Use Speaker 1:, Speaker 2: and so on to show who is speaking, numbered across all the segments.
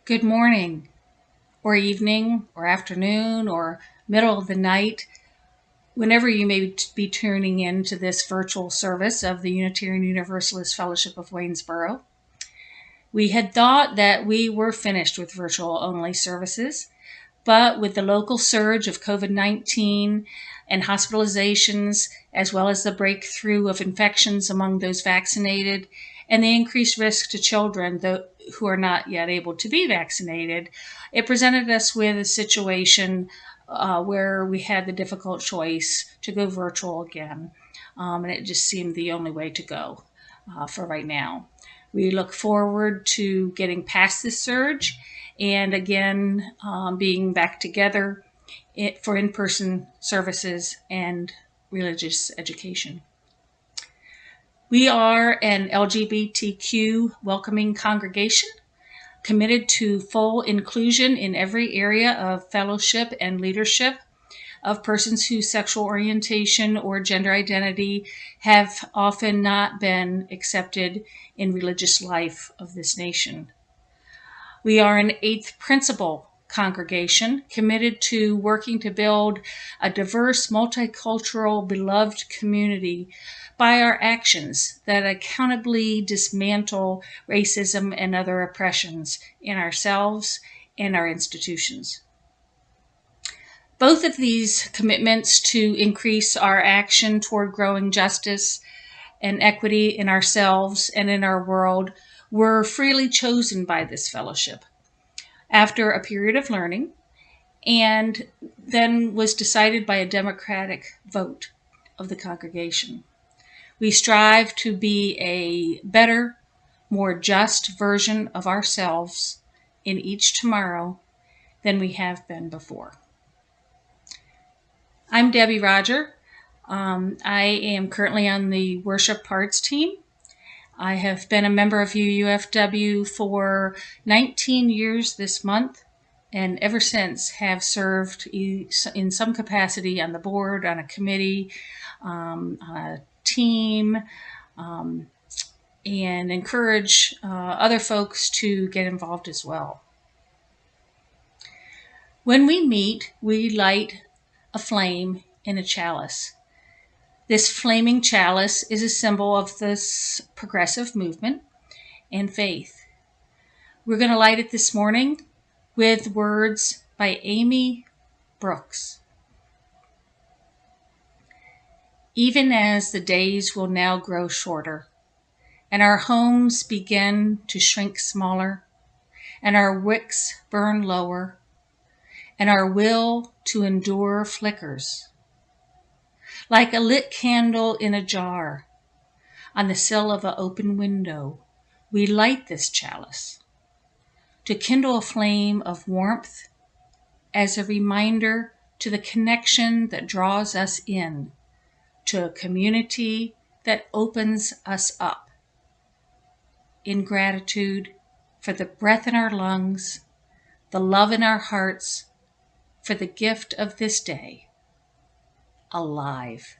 Speaker 1: Good morning, or evening, or afternoon, or middle of the night, whenever you may be tuning in to this virtual service of the Unitarian Universalist Fellowship of Waynesboro. We had thought that we were finished with virtual only services, but with the local surge of COVID-19 and hospitalizations, as well as the breakthrough of infections among those vaccinated, and the increased risk to children who are not yet able to be vaccinated, it presented us with a situation where we had the difficult choice to go virtual again. And it just seemed the only way to go for right now. We look forward to getting past this surge and again being back together for in-person services and religious education. We are an LGBTQ welcoming congregation committed to full inclusion in every area of fellowship and leadership of persons whose sexual orientation or gender identity have often not been accepted in religious life of this nation. We are an eighth principle congregation committed to working to build a diverse, multicultural, beloved community by our actions that accountably dismantle racism and other oppressions in ourselves and our institutions. Both of these commitments to increase our action toward growing justice and equity in ourselves and in our world were freely chosen by this fellowship after a period of learning, and then was decided by a democratic vote of the congregation. We strive to be a better, more just version of ourselves in each tomorrow than we have been before. I'm Debbie Roger. I am currently on the worship parts team. I have been a member of UUFW for 19 years this month, and ever since have served in some capacity on the board, on a committee, on a team, and encourage other folks to get involved as well. When we meet, we light a flame in a chalice. This flaming chalice is a symbol of this progressive movement and faith. We're going to light it this morning with words by Amy Brooks. Even as the days will now grow shorter, and our homes begin to shrink smaller, and our wicks burn lower, and our will to endure flickers, like a lit candle in a jar, on the sill of an open window, we light this chalice to kindle a flame of warmth as a reminder to the connection that draws us in, to a community that opens us up, in gratitude for the breath in our lungs, the love in our hearts, for the gift of this day, alive.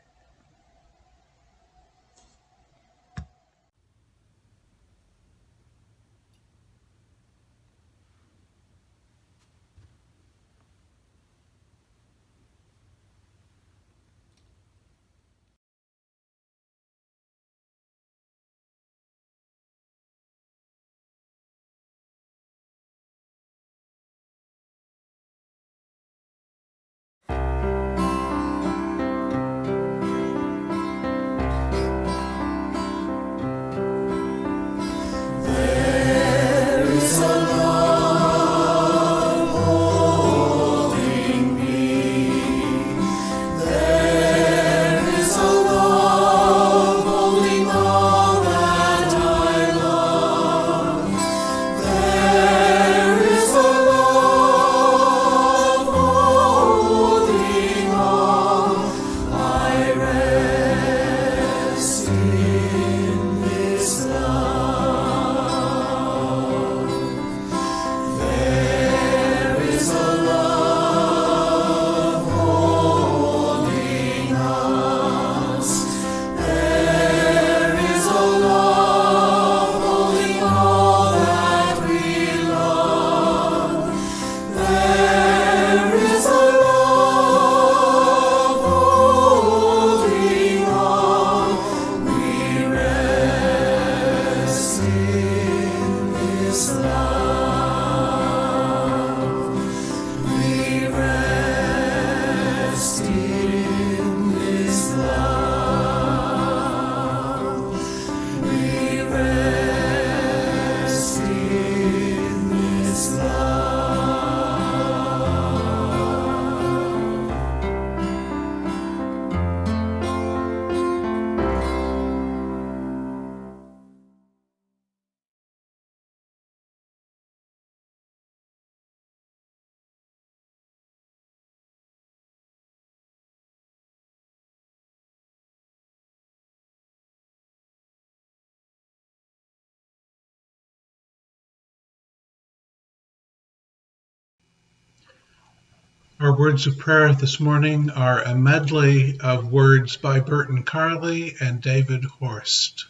Speaker 2: Our words of prayer this morning are a medley of words by Burton Carley and David Horst.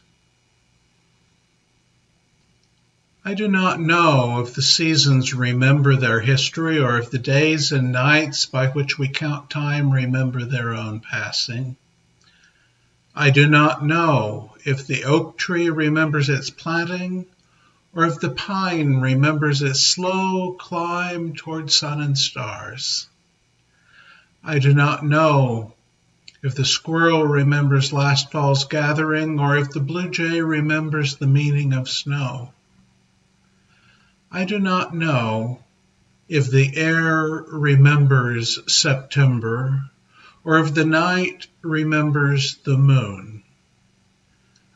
Speaker 2: I do not know if the seasons remember their history or if the days and nights by which we count time remember their own passing. I do not know if the oak tree remembers its planting or if the pine remembers its slow climb toward sun and stars. I do not know if the squirrel remembers last fall's gathering, or if the blue jay remembers the meaning of snow. I do not know if the air remembers September, or if the night remembers the moon.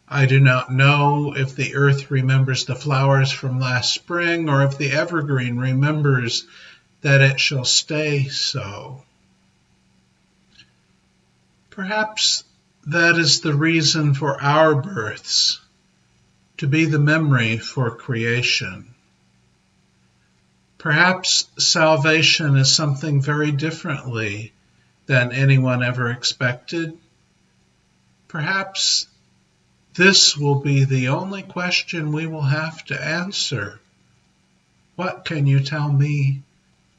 Speaker 2: I do not know if the earth remembers the flowers from last spring, or if the evergreen remembers that it shall stay so. Perhaps that is the reason for our births, to be the memory for creation. Perhaps salvation is something very differently than anyone ever expected. Perhaps this will be the only question we will have to answer. What can you tell me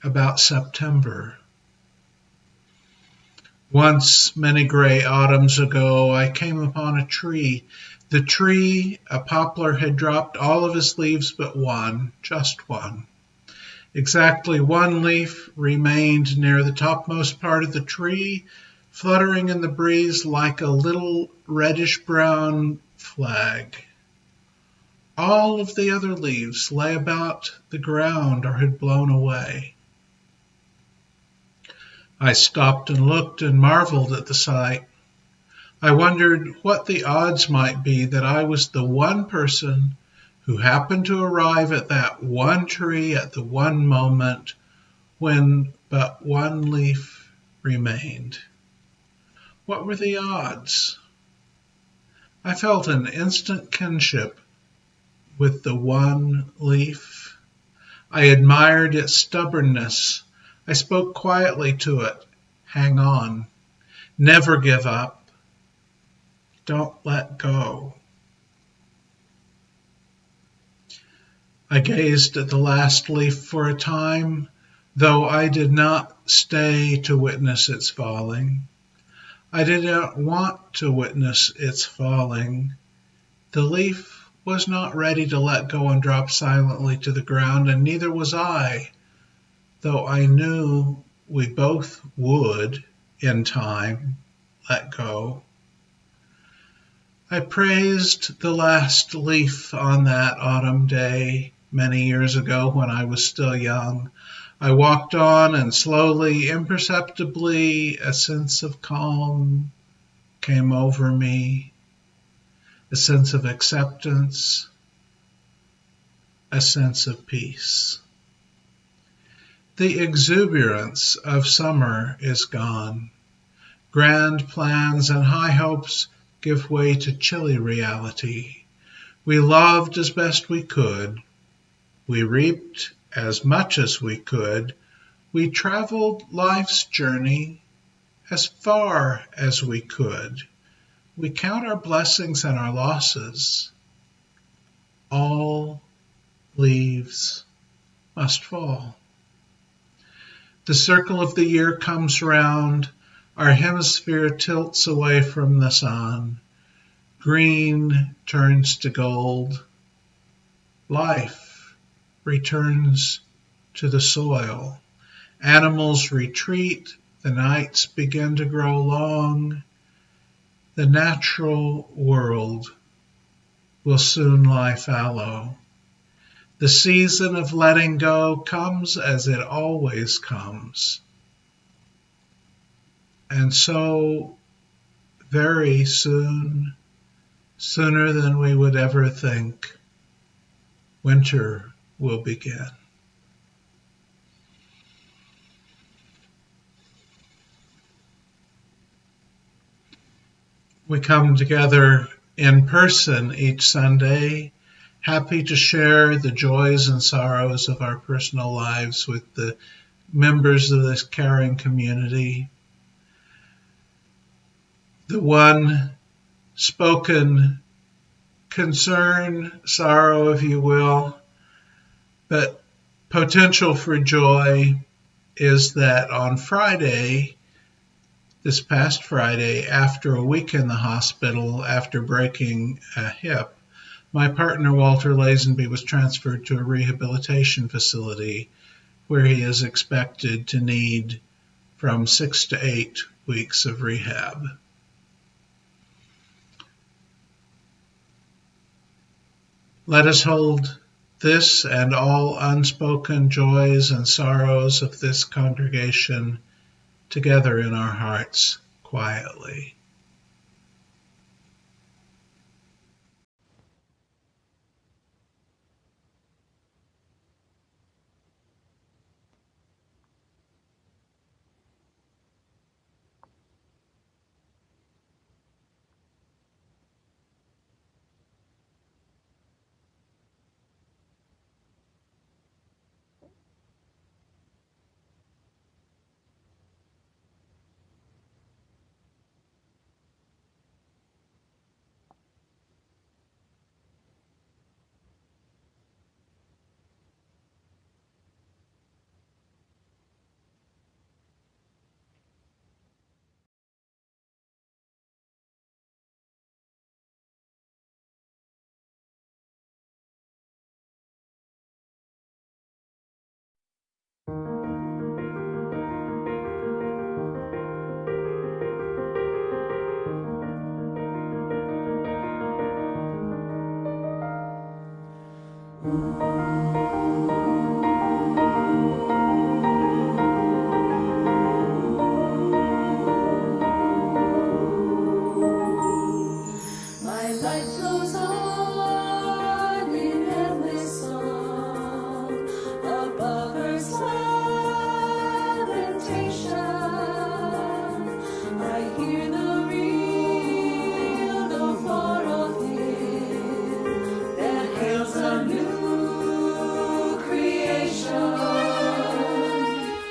Speaker 2: about September? Once, many gray autumns ago, I came upon a tree. The tree, a poplar, had dropped all of his leaves but one, just one. Exactly one leaf remained near the topmost part of the tree, fluttering in the breeze like a little reddish-brown flag. All of the other leaves lay about the ground or had blown away. I stopped and looked and marveled at the sight. I wondered what the odds might be that I was the one person who happened to arrive at that one tree at the one moment when but one leaf remained. What were the odds? I felt an instant kinship with the one leaf. I admired its stubbornness. I spoke quietly to it. Hang on. Never give up. Don't let go. I gazed at the last leaf for a time, though I did not stay to witness its falling. I did not want to witness its falling. The leaf was not ready to let go and drop silently to the ground, and neither was I, though I knew we both would, in time, let go. I praised the last leaf on that autumn day many years ago when I was still young. I walked on, and slowly, imperceptibly, a sense of calm came over me, a sense of acceptance, a sense of peace. The exuberance of summer is gone. Grand plans and high hopes give way to chilly reality. We loved as best we could. We reaped as much as we could. We traveled life's journey as far as we could. We count our blessings and our losses. All leaves must fall. The circle of the year comes round. Our hemisphere tilts away from the sun. Green turns to gold. Life returns to the soil. Animals retreat. The nights begin to grow long. The natural world will soon lie fallow. The season of letting go comes as it always comes. And so, very soon, sooner than we would ever think, winter will begin. We come together in person each Sunday, happy to share the joys and sorrows of our personal lives with the members of this caring community. The one spoken concern, sorrow, if you will, but potential for joy is that on Friday, this past Friday, after a week in the hospital after breaking a hip, my partner Walter Lazenby was transferred to a rehabilitation facility where he is expected to need from 6 to 8 weeks of rehab. Let us hold this and all unspoken joys and sorrows of this congregation together in our hearts quietly.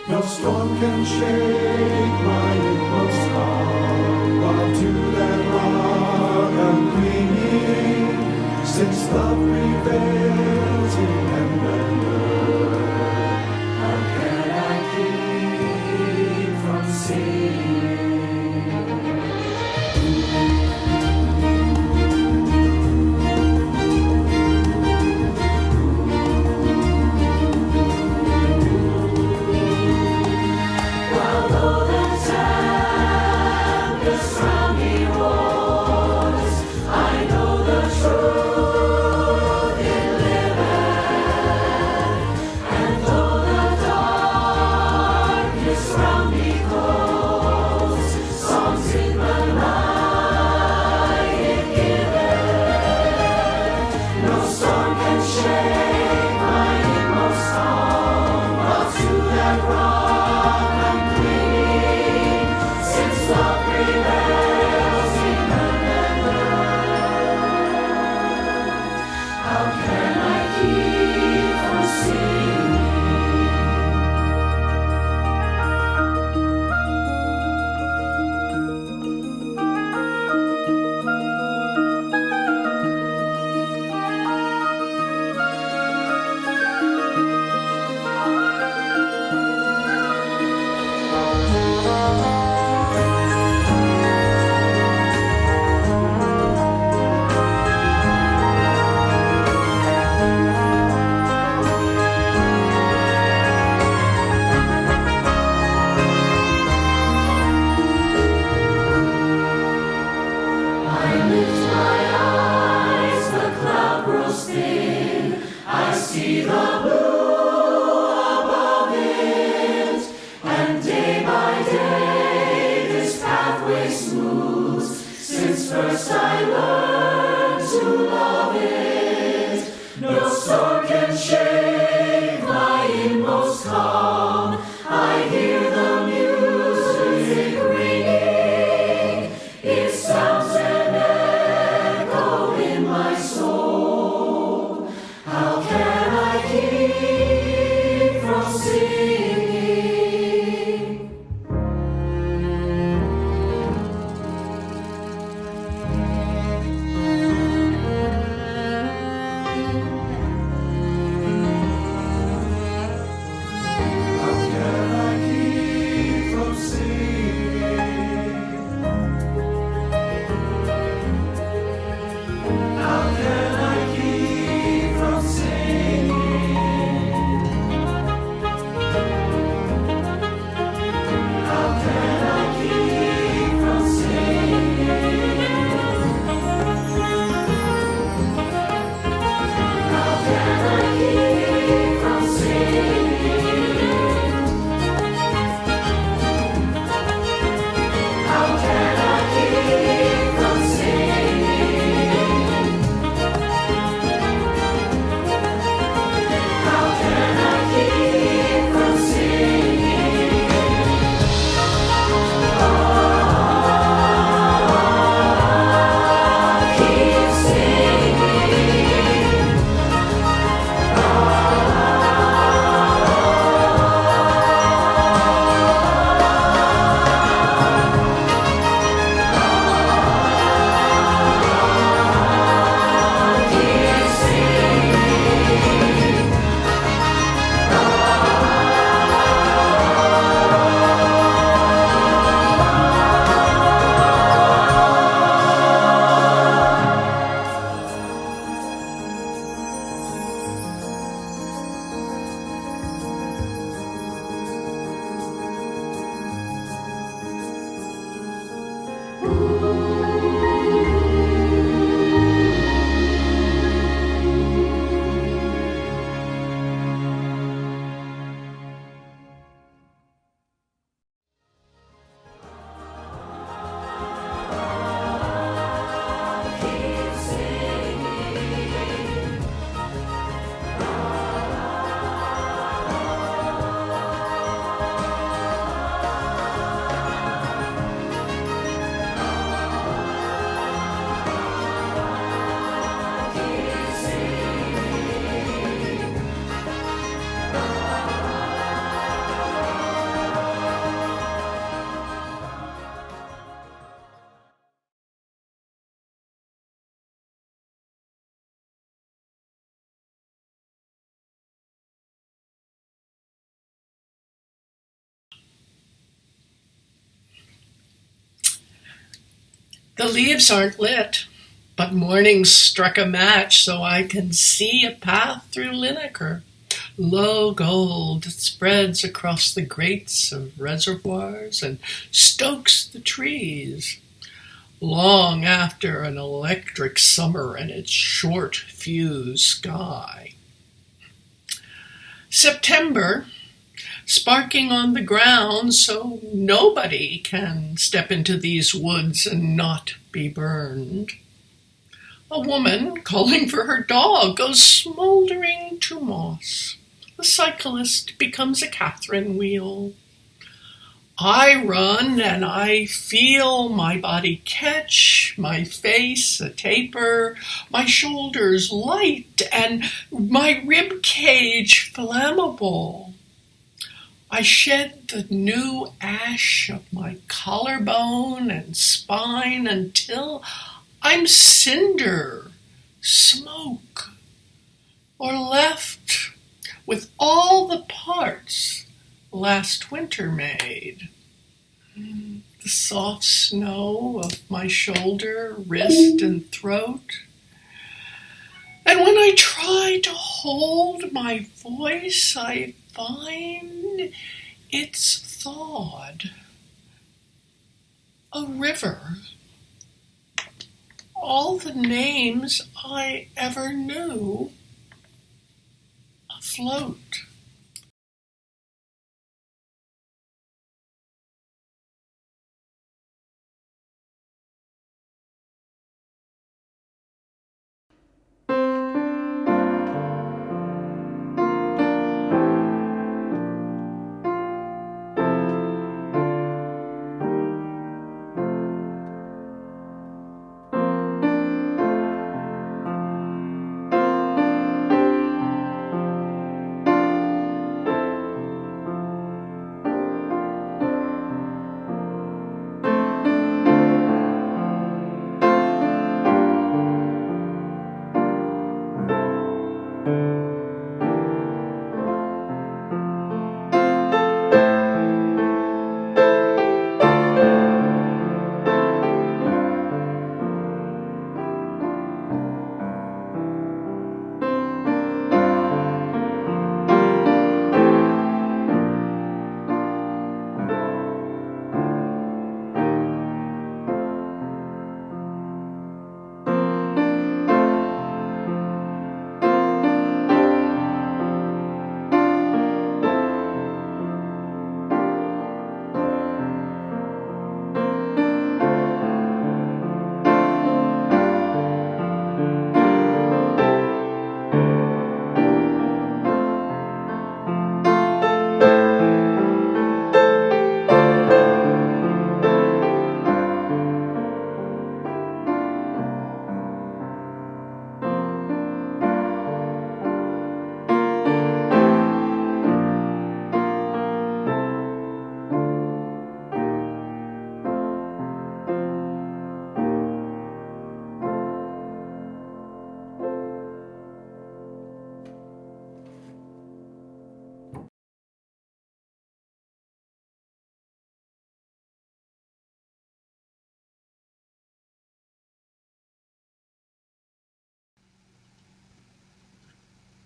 Speaker 3: No storm can shake my inmost calm, while to that rock I'm clinging, since love prevails in heaven and earth. How can I keep from singing?
Speaker 4: The leaves aren't lit, but morning struck a match so I can see a path through Lineker. Low gold that spreads across the grates of reservoirs and stokes the trees. Long after an electric summer and its short fuse sky. September, sparking on the ground so nobody can step into these woods and not be burned. A woman calling for her dog goes smoldering to moss. A cyclist becomes a Catherine wheel. I run and I feel my body catch, my face a taper, my shoulders light, and my rib cage flammable. I shed the new ash of my collarbone and spine until I'm cinder, smoke, or left with all the parts last winter made. The soft snow of my shoulder, wrist, and throat. And when I try to hold my voice, I find it's thawed. A river. All the names I ever knew afloat.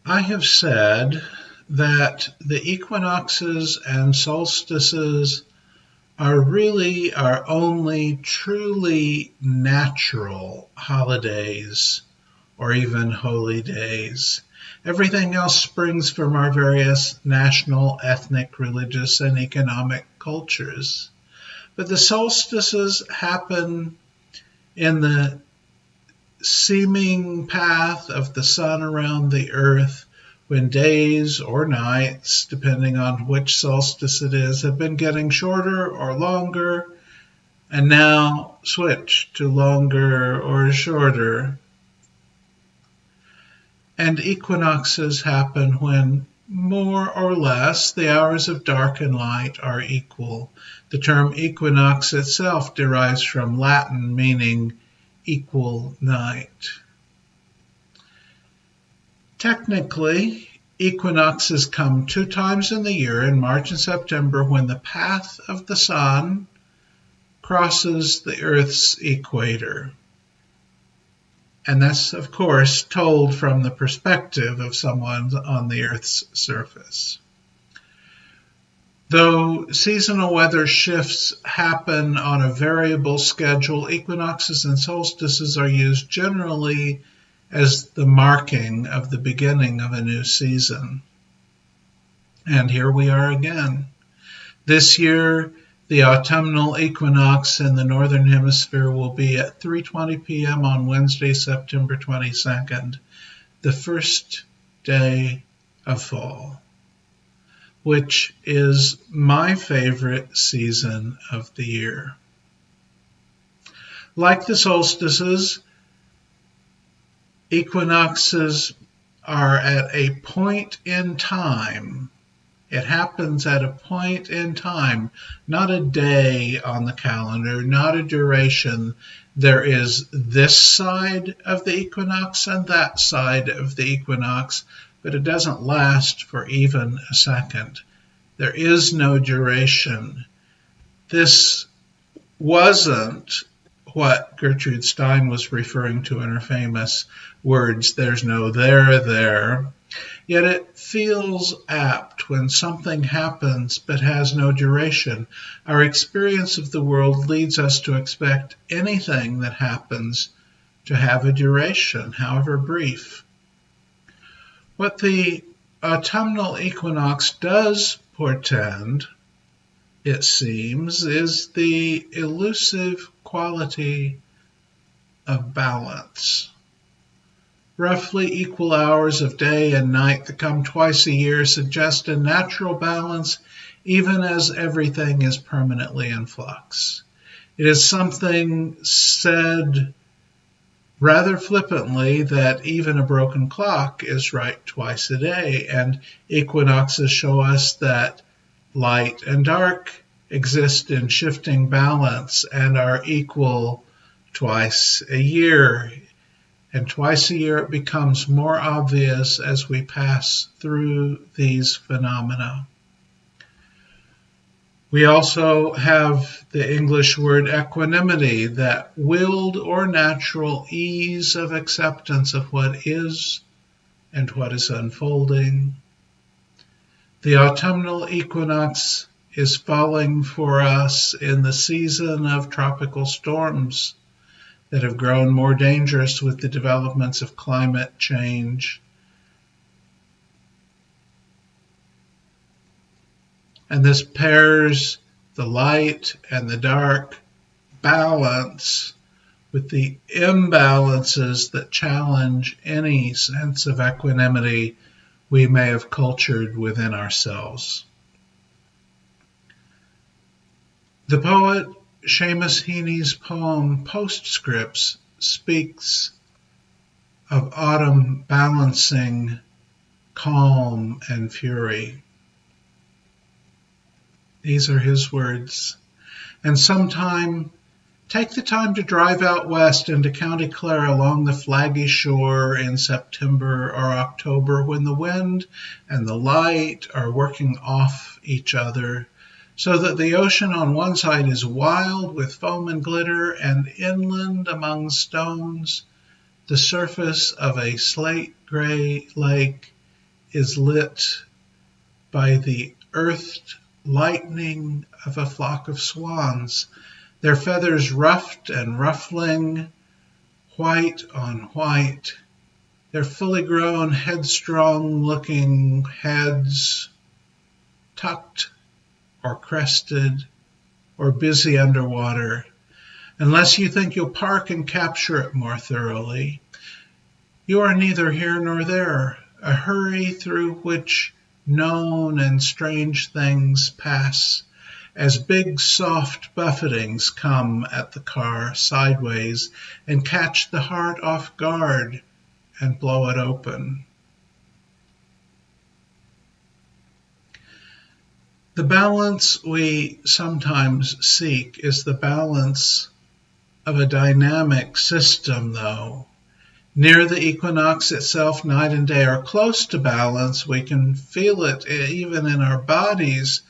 Speaker 2: I have said that the equinoxes and solstices are really our only truly natural holidays or even holy days. Everything else springs from our various national, ethnic, religious, and economic cultures. But the solstices happen in the seeming path of the sun around the earth when days or nights, depending on which solstice it is, have been getting shorter or longer and now switch to longer or shorter. And equinoxes happen when more or less the hours of dark and light are equal. The term equinox itself derives from Latin meaning equal night. Technically, equinoxes come 2 times in the year, in March and September, when the path of the sun crosses the Earth's equator. And that's, of course, told from the perspective of someone on the Earth's surface. Though seasonal weather shifts happen on a variable schedule, equinoxes and solstices are used generally as the marking of the beginning of a new season. And here we are again. This year, the autumnal equinox in the northern hemisphere will be at 3:20 p.m. on Wednesday, September 22nd, the first day of fall, which is my favorite season of the year. Like the solstices, equinoxes are at a point in time. It happens at a point in time, not a day on the calendar, not a duration. There is this side of the equinox and that side of the equinox, but it doesn't last for even a second. There is no duration. This wasn't what Gertrude Stein was referring to in her famous words, "There's no there." Yet it feels apt when something happens but has no duration. Our experience of the world leads us to expect anything that happens to have a duration, however brief. What the autumnal equinox does portend, it seems, is the elusive quality of balance. Roughly equal hours of day and night that come twice a year suggest a natural balance, even as everything is permanently in flux. It is something said rather flippantly that even a broken clock is right twice a day, and equinoxes show us that light and dark exist in shifting balance and are equal twice a year. And twice a year it becomes more obvious as we pass through these phenomena. We also have the English word equanimity, that willed or natural ease of acceptance of what is and what is unfolding. The autumnal equinox is falling for us in the season of tropical storms that have grown more dangerous with the developments of climate change. And this pairs the light and the dark balance with the imbalances that challenge any sense of equanimity we may have cultured within ourselves. The poet Seamus Heaney's poem Postscripts speaks of autumn balancing calm and fury. These are his words. And sometime take the time to drive out west into County Clare along the flaggy shore in September or October when the wind and the light are working off each other, so that the ocean on one side is wild with foam and glitter, and inland among stones, the surface of a slate-gray lake is lit by the earthed lightning of a flock of swans, their feathers ruffed and ruffling, white on white, their fully grown, headstrong-looking heads tucked or crested, or busy underwater, unless you think you'll park and capture it more thoroughly. You are neither here nor there, a hurry through which known and strange things pass, as big soft buffetings come at the car sideways and catch the heart off guard and blow it open. The balance we sometimes seek is the balance of a dynamic system, though. Near the equinox itself, night and day are close to balance. We can feel it even in our bodies,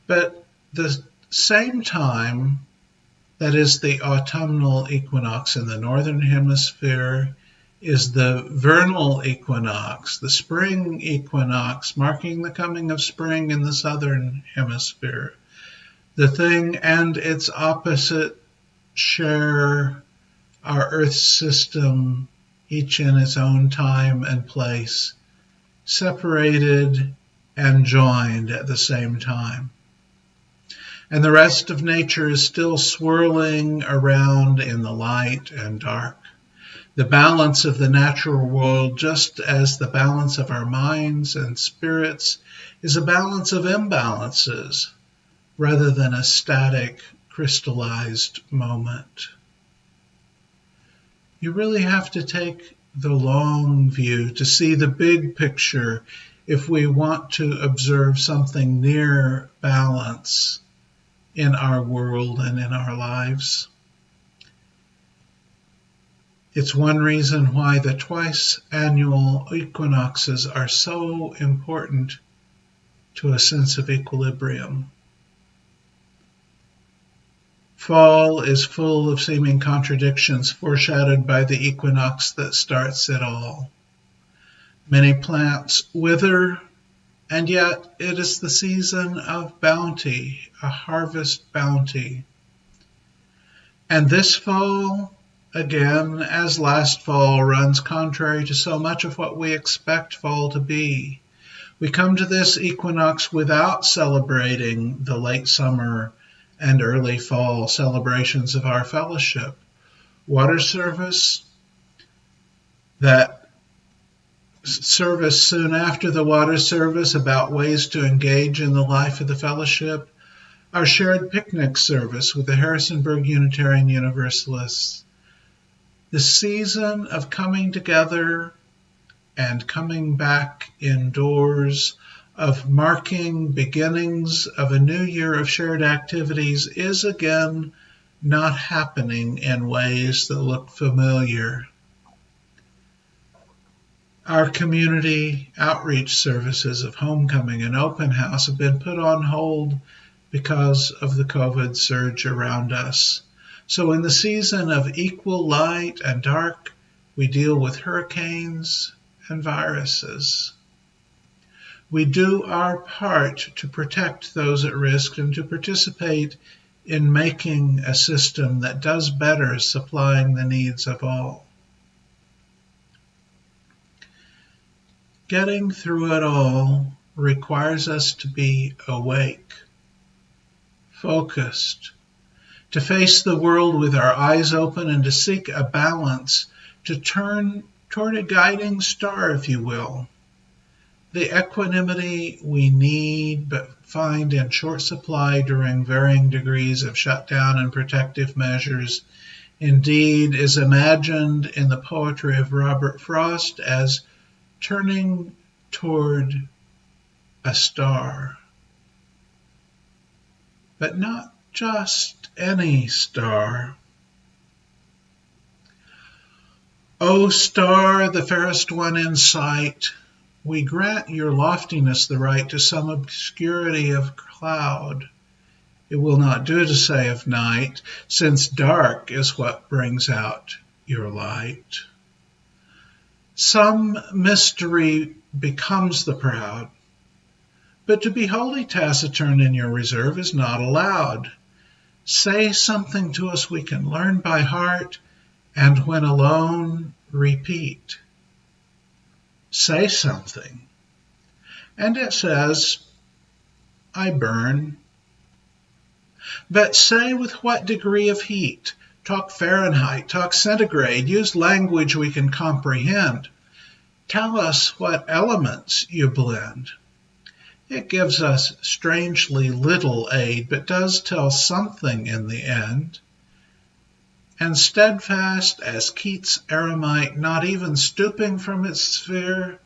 Speaker 2: but at the same time, That is, the autumnal equinox in the northern hemisphere is the vernal equinox, the spring equinox, marking the coming of spring in the southern hemisphere. The thing and its opposite share our Earth system, each in its own time and place, separated and joined at the same time. And the rest of nature is still swirling around in the light and dark. The balance of the natural world, just as the balance of our minds and spirits, is a balance of imbalances rather than a static, crystallized moment. You really have to take the long view to see the big picture if we want to observe something near balance in our world and in our lives. It's one reason why the twice annual equinoxes are so important to a sense of equilibrium. Fall is full of seeming contradictions foreshadowed by the equinox that starts it all. Many plants wither, and yet it is the season of bounty, a harvest bounty. And this fall, again, as last fall, runs contrary to so much of what we expect fall to be. We come to this equinox without celebrating the late summer and early fall celebrations of our fellowship. Water service, that service soon after the water service about ways to engage in the life of the fellowship, our shared picnic service with the Harrisonburg Unitarian Universalists, the season of coming together and coming back indoors, of marking beginnings of a new year of shared activities is again not happening in ways that look familiar. Our community outreach services of homecoming and open house have been put on hold because of the COVID surge around us. So in the season of equal light and dark, we deal with hurricanes and viruses. We do our part to protect those at risk and to participate in making a system that does better supplying the needs of all. Getting through it all requires us to be awake, focused, to face the world with our eyes open and to seek a balance, to turn toward a guiding star, if you will. The equanimity we need but find in short supply during varying degrees of shutdown and protective measures indeed is imagined in the poetry of Robert Frost as turning toward a star. But not just any star. O star, the fairest one in sight, we grant your loftiness the right to some obscurity of cloud. It will not do to say of night, since dark is what brings out your light. Some mystery becomes the proud, but to be wholly taciturn in your reserve is not allowed. Say something to us we can learn by heart, and when alone, repeat. Say something. And it says, I burn. But say with what degree of heat. Talk Fahrenheit, talk centigrade, use language we can comprehend. Tell us what elements you blend. It gives us strangely little aid, but does tell something in the end. And steadfast as Keats' eremite, not even stooping from its sphere,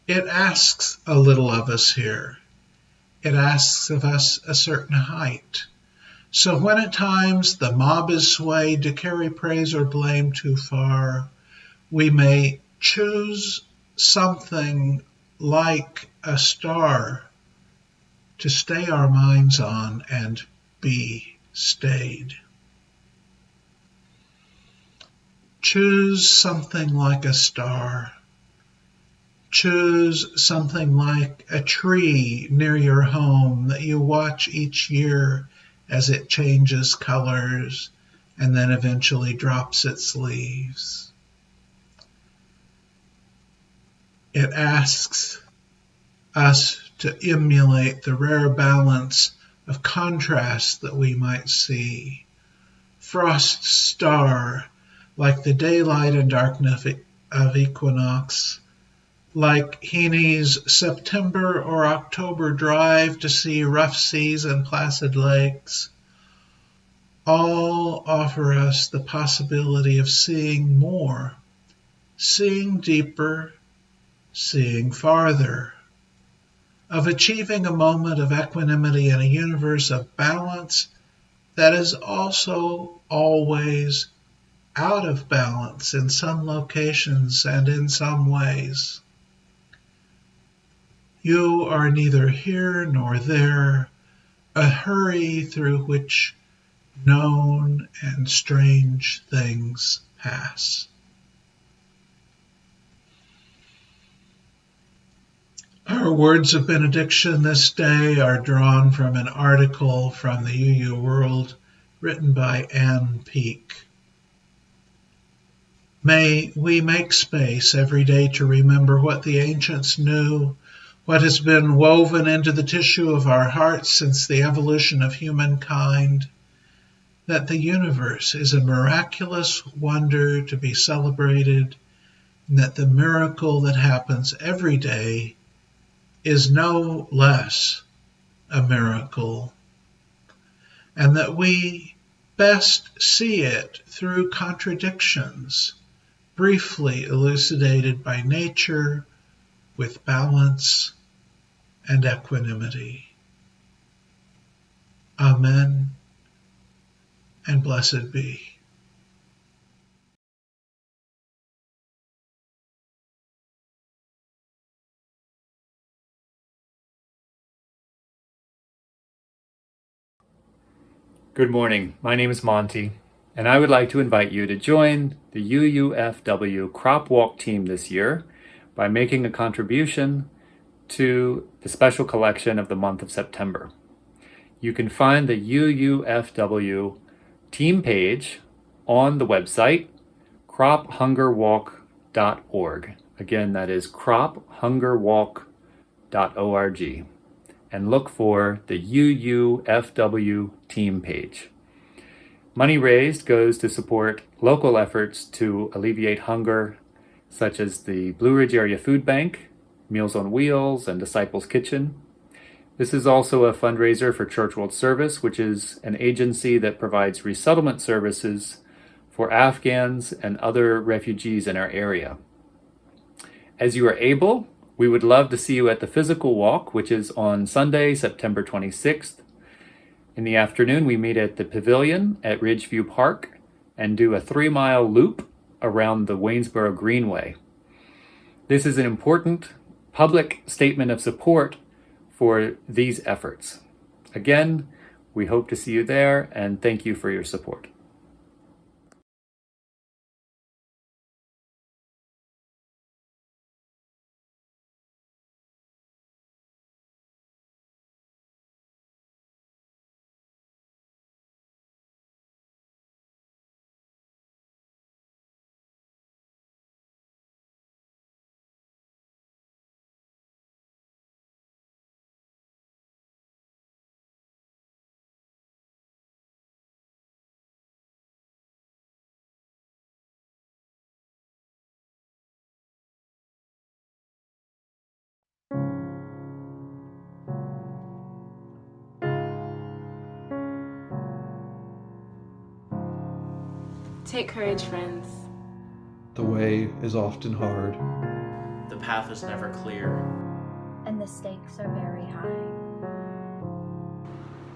Speaker 2: it asks a little of us here. It asks of us a certain height. So when at times the mob is swayed to carry praise or blame too far, we may choose something like a star to stay our minds on and be stayed. Choose something like a star. Choose something like a tree near your home that you watch each year as it changes colors and then eventually drops its leaves. It asks us to emulate the rare balance of contrast that we might see. Frost's star, like the daylight and darkness of equinox, like Heaney's September or October drive to see rough seas and placid lakes, all offer us the possibility of seeing more, seeing deeper, seeing farther, of achieving a moment of equanimity in a universe of balance that is also always out of balance in some locations and in some ways. You are neither here nor there, a hurry through which known and strange things pass. Our words of benediction this day are drawn from an article from the UU World written by Ann Peake. May we make space every day to remember what the ancients knew, what has been woven into the tissue of our hearts since the evolution of humankind, that the universe is a miraculous wonder to be celebrated, and that the miracle that happens every day is no less a miracle, and that we best see it through contradictions, briefly elucidated by nature with balance and equanimity. Amen, and blessed be.
Speaker 5: Good morning. My name is Monty, and I would like to invite you to join the UUFW Crop Walk team this year by making a contribution to the special collection of the month of September. You can find the UUFW team page on the website crophungerwalk.org. Again, that is crophungerwalk.org. And look for the UUFW team page. Money raised goes to support local efforts to alleviate hunger, such as the Blue Ridge Area Food Bank, Meals on Wheels, and Disciples Kitchen. This is also a fundraiser for Church World Service, which is an agency that provides resettlement services for Afghans and other refugees in our area. As you are able, we would love to see you at the physical walk, which is on Sunday, September 26th. In the afternoon, we meet at the Pavilion at Ridgeview Park and do a 3-mile loop around the Waynesboro Greenway. This is an important public statement of support for these efforts. Again, we hope to see you there, and thank you for your support.
Speaker 6: Take courage, friends.
Speaker 7: The way is often hard.
Speaker 8: The path is never clear.
Speaker 9: And the stakes are very high.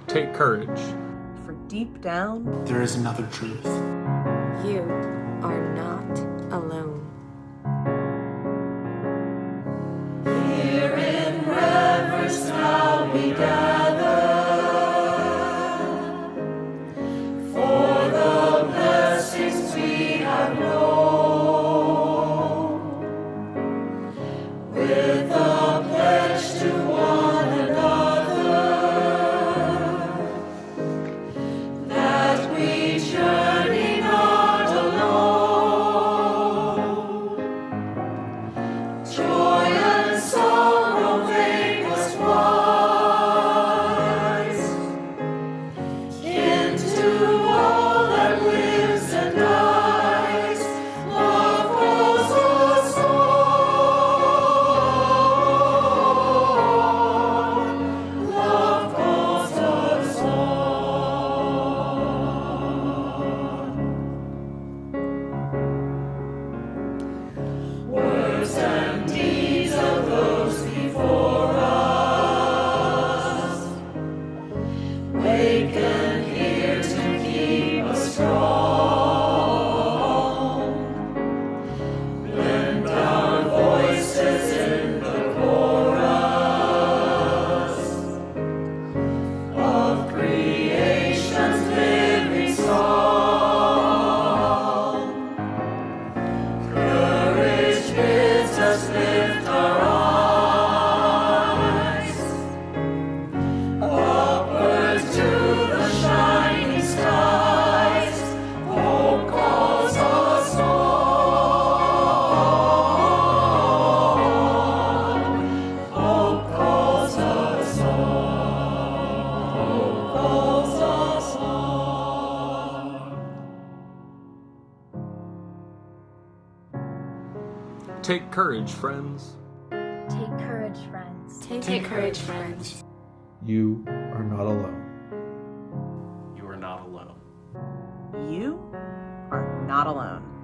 Speaker 10: Take courage.
Speaker 11: For deep down,
Speaker 8: there is another truth.
Speaker 6: You are not alone.
Speaker 3: Here in reverence now we gather for the blessings we have known.
Speaker 10: Take courage, friends.
Speaker 9: Take courage, friends.
Speaker 6: Take courage, friends.
Speaker 7: You are not alone.
Speaker 8: You are not alone.
Speaker 11: You are not alone.